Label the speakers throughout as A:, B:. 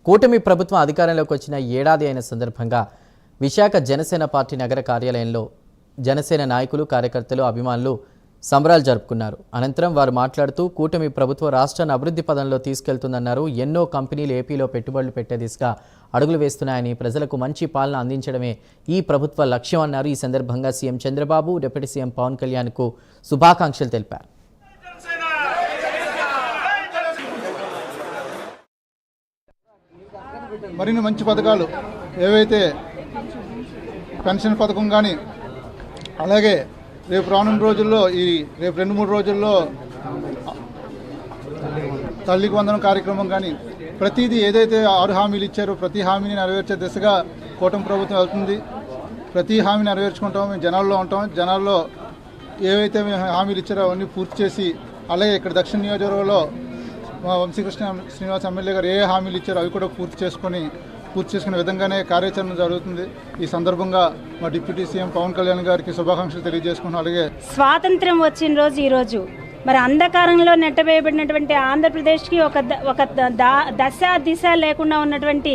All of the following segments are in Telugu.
A: కూటమి ప్రభుత్వం అధికారంలోకి వచ్చిన ఏడాది అయిన సందర్భంగా విశాఖ జనసేన పార్టీ నగర కార్యాలయంలో జనసేన నాయకులు, కార్యకర్తలు, అభిమానులు సంబరాలు జరుపుకున్నారు. అనంతరం వారు మాట్లాడుతూ కూటమి ప్రభుత్వం రాష్ట్రాన్ని అభివృద్ధి పదంలో తీసుకెళ్తుందన్నారు. ఎన్నో కంపెనీలు ఏపీలో పెట్టుబడులు పెట్టే దిశగా అడుగులు వేస్తున్నాయని, ప్రజలకు మంచి పాలన అందించడమే ఈ ప్రభుత్వ లక్ష్యం అన్నారు. ఈ సందర్భంగా CM Chandrababu, deputy CM Pawan కళ్యాణ్కు శుభాకాంక్షలు తెలిపారు.
B: మరిన్ని మంచి పథకాలు ఏవైతే పెన్షన్ పథకం కానీ, అలాగే రేపు రానున్న రోజుల్లో రేపు 2-3 రోజుల్లో తల్లికి వందనం కార్యక్రమం కానీ, ప్రతిదీ ఏదైతే 6 హామీలు ఇచ్చారో ప్రతి హామీని నెరవేర్చే దిశగా కూటమి ప్రభుత్వం వెళ్తుంది. ప్రతి హామీ నెరవేర్చుకుంటాం. మేము జనాల్లో ఉంటాం. జనాల్లో ఏవైతే మేము హామీలు ఇచ్చారో అవన్నీ పూర్తి చేసి, అలాగే ఇక్కడ దక్షిణ నియోజకవర్గంలో మా వంశీకృష్ణ శ్రీనివాస్ ఎమ్మెల్యే గారు ఏ హామీలు ఇచ్చారో అవి కూడా పూర్తి చేసుకునే విధంగానే కార్యాచరణ జరుగుతుంది. ఈ సందర్భంగా మా డిప్యూటీ సీఎం పవన్ కళ్యాణ్ గారికి శుభాకాంక్షలు తెలియజేసుకుంటున్నాం. అలాగే
C: స్వాతంత్ర్యం వచ్చిన రోజు ఈ రోజు మరి అంధకారంలో నెట్టవేయబడినటువంటి ఆంధ్రప్రదేశ్కి ఒక దశ దిశ లేకుండా ఉన్నటువంటి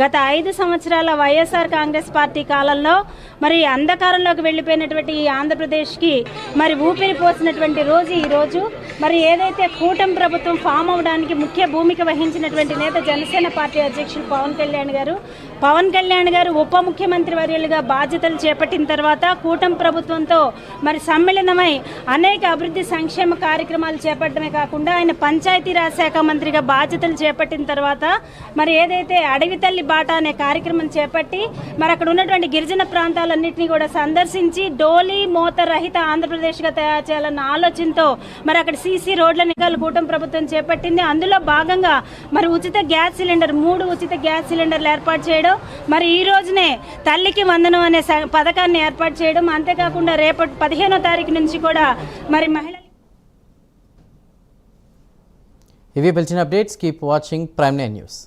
C: గత 5 సంవత్సరాల వైఎస్ఆర్ కాంగ్రెస్ పార్టీ కాలంలో మరి అంధకారంలోకి వెళ్ళిపోయినటువంటి ఈ ఆంధ్రప్రదేశ్కి మరి ఊపిరి పోసినటువంటి రోజు ఈ రోజు. మరి ఏదైతే కూటమి ప్రభుత్వం ఫామ్ అవడానికి ముఖ్య భూమిక వహించినటువంటి నేత జనసేన పార్టీ అధ్యక్షులు పవన్ కళ్యాణ్ గారు ఉప ముఖ్యమంత్రి వర్యులుగా బాధ్యతలు చేపట్టిన తర్వాత కూటమి ప్రభుత్వంతో మరి సమ్మిళనమై అనేక అభివృద్ధి సంక్షేమ కార్యక్రమాలు చేపట్టడమే కాకుండా ఆయన పంచాయతీరాజ్ శాఖ మంత్రిగా బాధ్యతలు చేపట్టిన తర్వాత మరి ఏదైతే అడవి తల్లి బాట అనే కార్యక్రమం చేపట్టి మరి అక్కడ ఉన్నటువంటి గిరిజన ప్రాంతాలన్నింటినీ కూడా సందర్శించి డోలీ మోత రహిత ఆంధ్రప్రదేశ్గా తయారు చేయాలన్న ఆలోచనతో మరి అక్కడ సీసీ రోడ్ల నిఘాలు కూటమి ప్రభుత్వం చేపట్టింది. అందులో భాగంగా మరి ఉచిత గ్యాస్ సిలిండర్ 3 ఉచిత గ్యాస్ సిలిండర్లు ఏర్పాటు చేయడం, మరి ఈ రోజునే తల్లికి వందనం అనే పథకాన్ని ఏర్పాటు చేయడం, అంతేకాకుండా రేపటి 15వ తారీఖు నుంచి కూడా మరి మహిళలు.
A: ఇవి పిలిచిన updates. Keep watching Prime nine news.